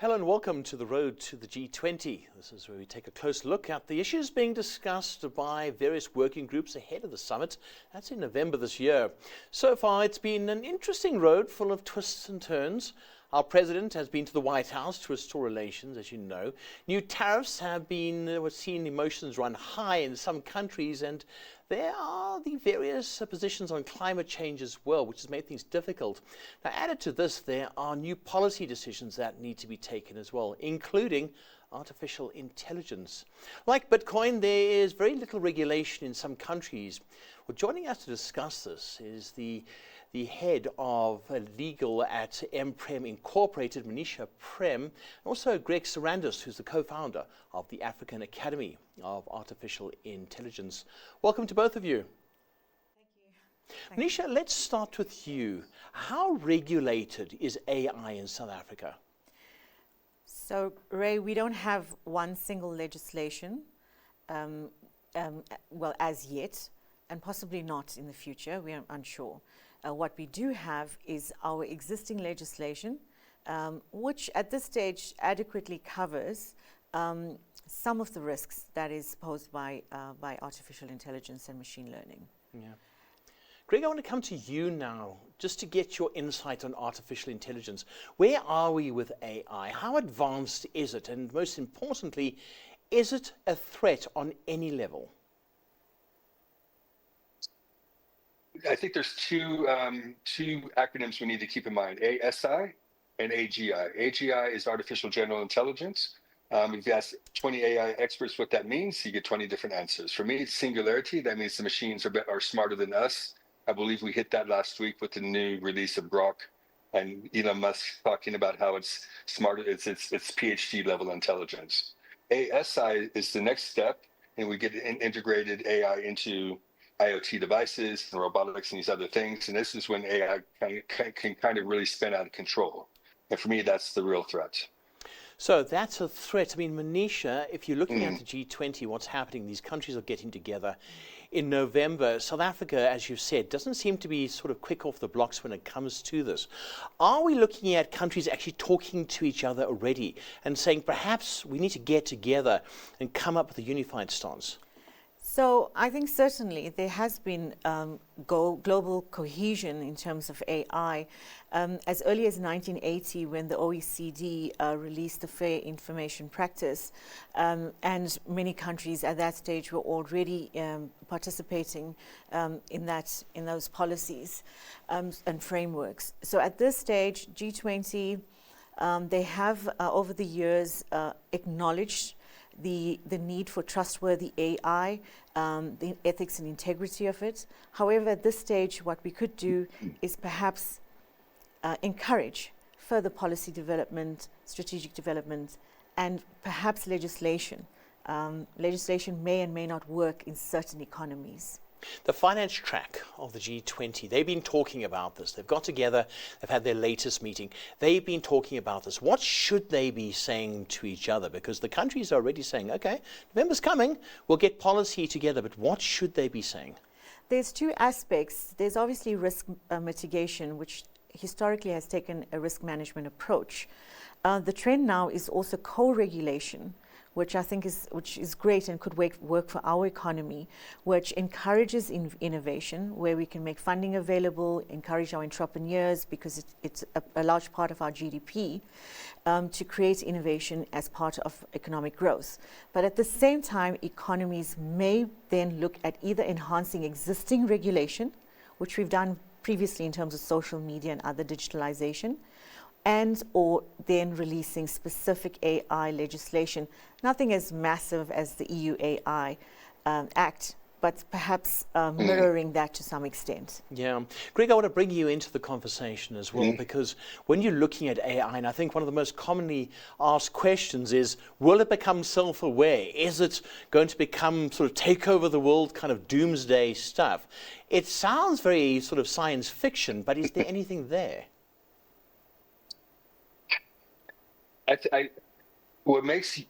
Hello and welcome to the road to the G20. This is where we take a close look at the issues being discussed by various working groups ahead of the summit. That's in November this year. So far, it's been an interesting road full of twists and turns. Our president has been to the White House to restore relations, as you know. New tariffs have been, we're seeing emotions run high in some countries, and there are the various positions on climate change as well, which has made things difficult. Now, added to this, there are new policy decisions that need to be taken as well, including artificial intelligence. Like Bitcoin, there is very little regulation in some countries. Well, joining us to discuss this is the head of legal at Prem Incorporated, Monisha Prem, and also Greg Serandos, who's the co-founder of the African Academy of Artificial Intelligence. Welcome to both of you. Thank you. Monisha, let's start with you. How regulated is AI in South Africa? So, Ray, we don't have one single legislation, well, as yet, and possibly not in the future. We are unsure. What we do have is our existing legislation, which at this stage adequately covers some of the risks that is posed by artificial intelligence and machine learning. Yeah. Greg, I want to come to you now, just to get your insight on artificial intelligence. Where are we with AI? How advanced is it? And most importantly, is it a threat on any level? I think there's two acronyms we need to keep in mind: ASI and AGI. AGI is artificial general intelligence. If you ask 20 AI experts what that means, you get 20 different answers. For me, it's singularity. That means the machines are smarter than us. I believe we hit that last week with the new release of Grok, and Elon Musk talking about how it's smarter. It's PhD level intelligence. ASI is the next step, and we get integrated AI into IoT devices and robotics and these other things. And this is when AI can kind of really spin out of control. And for me, that's the real threat. So that's a threat. I mean, Monisha, if you're looking at the G20, what's happening, these countries are getting together in November. South Africa, as you've said, doesn't seem to be sort of quick off the blocks when it comes to this. Are we looking at countries actually talking to each other already and saying perhaps we need to get together and come up with a unified stance? So I think certainly there has been global cohesion in terms of AI. As early as 1980, when the OECD released the Fair Information Practice, and many countries at that stage were already participating in those policies and frameworks. So at this stage, G20, they have over the years acknowledged the need for trustworthy AI, the ethics and integrity of it. However, at this stage, what we could do is perhaps encourage further policy development, strategic development, and perhaps legislation. Legislation may and may not work in certain economies. The finance track of the G20, they've been talking about this. They've got together, they've had their latest meeting. They've been talking about this. What should they be saying to each other? Because the countries are already saying, okay, November's coming, we'll get policy together, but what should they be saying? There's two aspects. There's obviously risk mitigation, which historically has taken a risk management approach. The trend now is also co-regulation, which I think is great and could work for our economy, which encourages innovation, where we can make funding available, encourage our entrepreneurs, because it's a large part of our GDP, to create innovation as part of economic growth. But at the same time, economies may then look at either enhancing existing regulation, which we've done previously in terms of social media and other digitalization, and or then releasing specific AI legislation, nothing as massive as the EU AI Act, but perhaps mirroring that to some extent. Yeah. Greg, I want to bring you into the conversation as well, because when you're looking at AI, and I think one of the most commonly asked questions is, will it become self-aware? Is it going to become sort of take over the world kind of doomsday stuff? It sounds very sort of science fiction, but is there anything there? What makes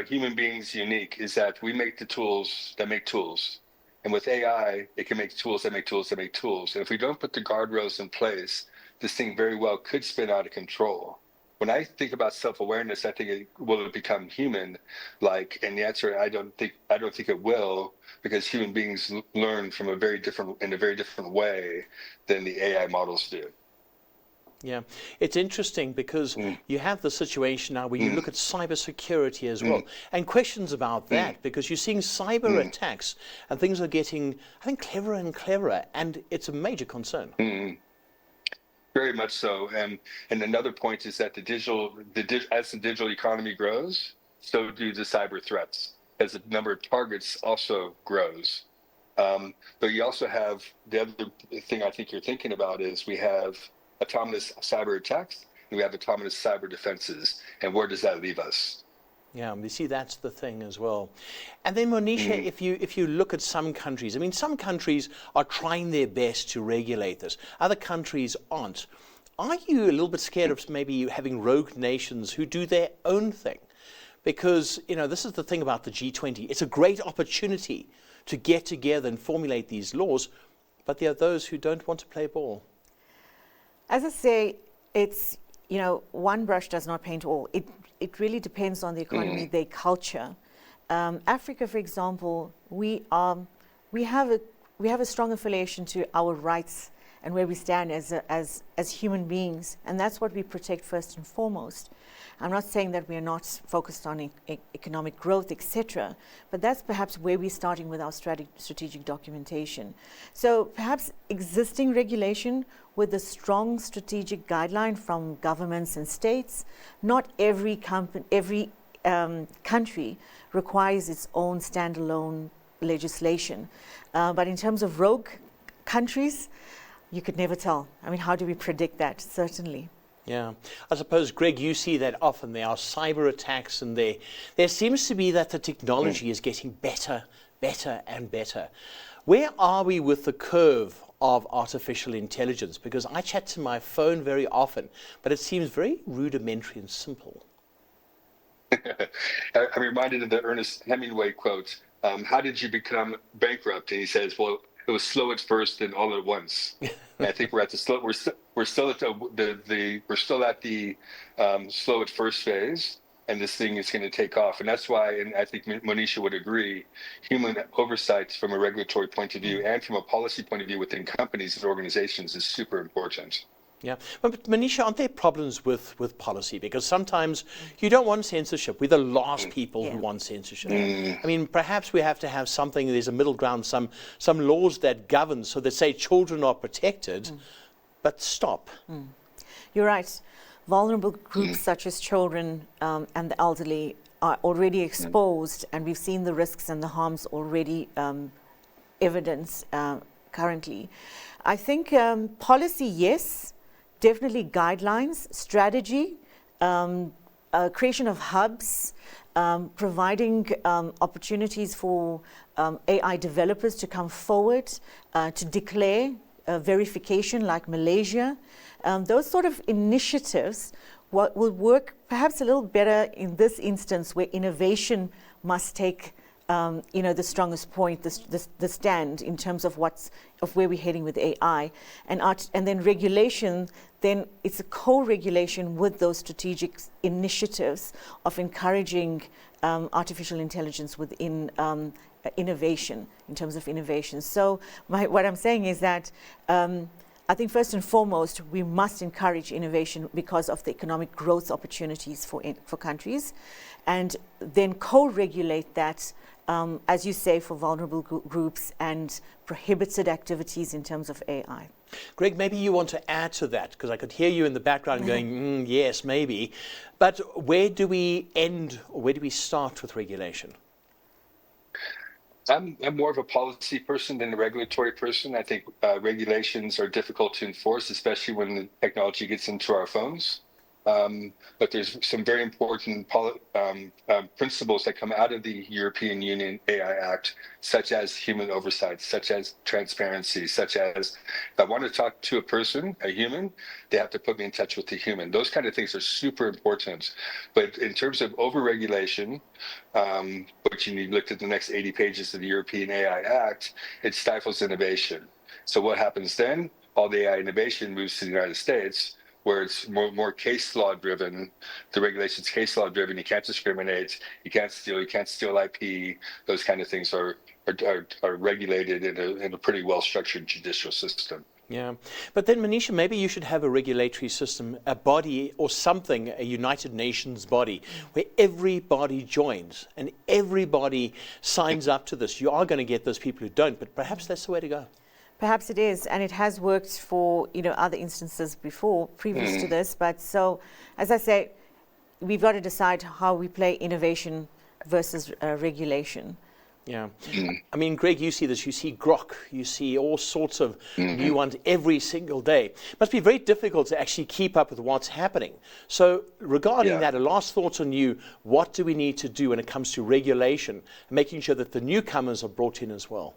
human beings unique is that we make the tools that make tools. And with AI, it can make tools that make tools that make tools. And if we don't put the guardrails in place, this thing very well could spin out of control. when I think about self-awareness, I think will it become human-like? And the answer, I don't think it will, because human beings learn from in a very different way than the AI models do. Yeah, it's interesting because you have the situation now where you look at cybersecurity as well, and questions about that, because you're seeing cyber attacks and things are getting, I think, cleverer and cleverer, and it's a major concern. Very much so. And another point is that as the digital economy grows, so do the cyber threats, as the number of targets also grows. But you also have the other thing I think you're thinking about is we have autonomous cyber attacks and we have autonomous cyber defenses. And where does that leave us? Yeah, we see that's the thing as well. And then, Monisha, if you look at some countries, I mean, some countries are trying their best to regulate this. Other countries aren't. Are you a little bit scared of maybe having rogue nations who do their own thing? Because, you know, this is the thing about the G20. It's a great opportunity to get together and formulate these laws, but there are those who don't want to play ball. As I say, it's, you know, one brush does not paint all. It really depends on the economy, their culture. Africa, for example, we have a strong affiliation to our rights and where we stand as human beings, and that's what we protect first and foremost. I'm not saying that we are not focused on economic growth, etc., but that's perhaps where we're starting with our strategic documentation. So perhaps existing regulation with a strong strategic guideline from governments and states. Not every country requires its own standalone legislation. But in terms of rogue countries, you could never tell. I mean, how do we predict that? Certainly. Yeah. I suppose, Greg, you see that often. There are cyber attacks, and there seems to be that the technology is getting better and better. Where are we with the curve of artificial intelligence? Because I chat to my phone very often, but it seems very rudimentary and simple. I'm reminded of the Ernest Hemingway quote, how did you become bankrupt? And he says, well, it was slow at first and all at once. And I think we're at the slow. We're still at the slow at first phase, and this thing is going to take off. And that's why, and I think Monisha would agree, human oversight from a regulatory point of view and from a policy point of view within companies and organizations is super important. Yeah, but Monisha, aren't there problems with policy? Because sometimes you don't want censorship. We're the last people who want censorship. I mean, perhaps we have to have something, there's a middle ground, some laws that govern so that say children are protected, but stop. You're right. Vulnerable groups such as children and the elderly are already exposed, and we've seen the risks and the harms already evidenced currently. I think policy, yes. Definitely guidelines, strategy, creation of hubs, providing opportunities for AI developers to come forward, to declare verification like Malaysia. Those sort of initiatives will work perhaps a little better in this instance where innovation must take the strongest point, the stand in terms of where we're heading with AI, and then regulation. Then it's a co-regulation with those strategic initiatives of encouraging artificial intelligence within innovation, in terms of innovation. So what I'm saying is that I think first and foremost we must encourage innovation because of the economic growth opportunities for countries, and then co-regulate that. As you say, for vulnerable groups and prohibited activities in terms of AI. Greg, maybe you want to add to that, because I could hear you in the background going, yes, maybe. But where do we end, or where do we start with regulation? I'm more of a policy person than a regulatory person. I think regulations are difficult to enforce, especially when the technology gets into our phones. But there's some very important principles that come out of the European Union AI Act, such as human oversight, such as transparency, such as if I want to talk to a person, a human, they have to put me in touch with the human. Those kind of things are super important. But in terms of overregulation, which you looked at the next 80 pages of the European AI Act, it stifles innovation. So what happens then? All the AI innovation moves to the United States, where it's more case law driven. The regulation's case law driven. You can't discriminate. You can't steal. You can't steal IP. Those kind of things are regulated in a pretty well structured judicial system. Yeah, but then Monisha, maybe you should have a regulatory system, a body or something, a United Nations body, where everybody joins and everybody signs up to this. You are going to get those people who don't, but perhaps that's the way to go. Perhaps it is, and it has worked for other instances previous to this. But so, as I say, we've got to decide how we play innovation versus regulation. Yeah. I mean, Greg, you see this, you see grok, you see all sorts of new ones every single day. It must be very difficult to actually keep up with what's happening. So regarding that, a last thought on you, what do we need to do when it comes to regulation, making sure that the newcomers are brought in as well?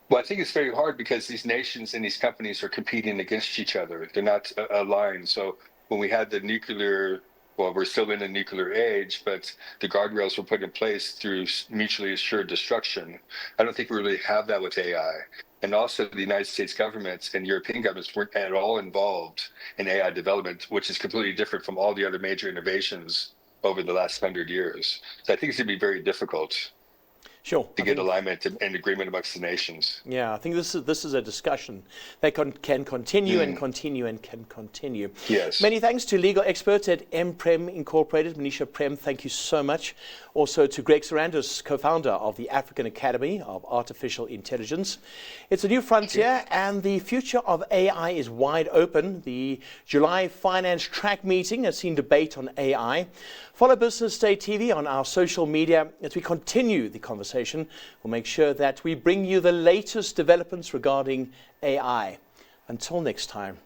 Well, I think it's very hard because these nations and these companies are competing against each other. They're not aligned. So when we had the nuclear, well, we're still in a nuclear age, but the guardrails were put in place through mutually assured destruction. I don't think we really have that with AI. And also the United States government and European governments weren't at all involved in AI development, which is completely different from all the other major innovations over the last 100 years. So I think it's going to be very difficult. Sure. To get alignment and agreement amongst the nations. Yeah, I think this is a discussion that can continue and continue and can continue. Yes. Many thanks to legal experts at Prem Incorporated. Monisha Prem, thank you so much. Also to Greg Serandos, co-founder of the African Academy of Artificial Intelligence. It's a new frontier and the future of AI is wide open. The July Finance Track meeting has seen debate on AI. Follow Business Day TV on our social media as we continue the conversation. We'll make sure that we bring you the latest developments regarding AI. Until next time.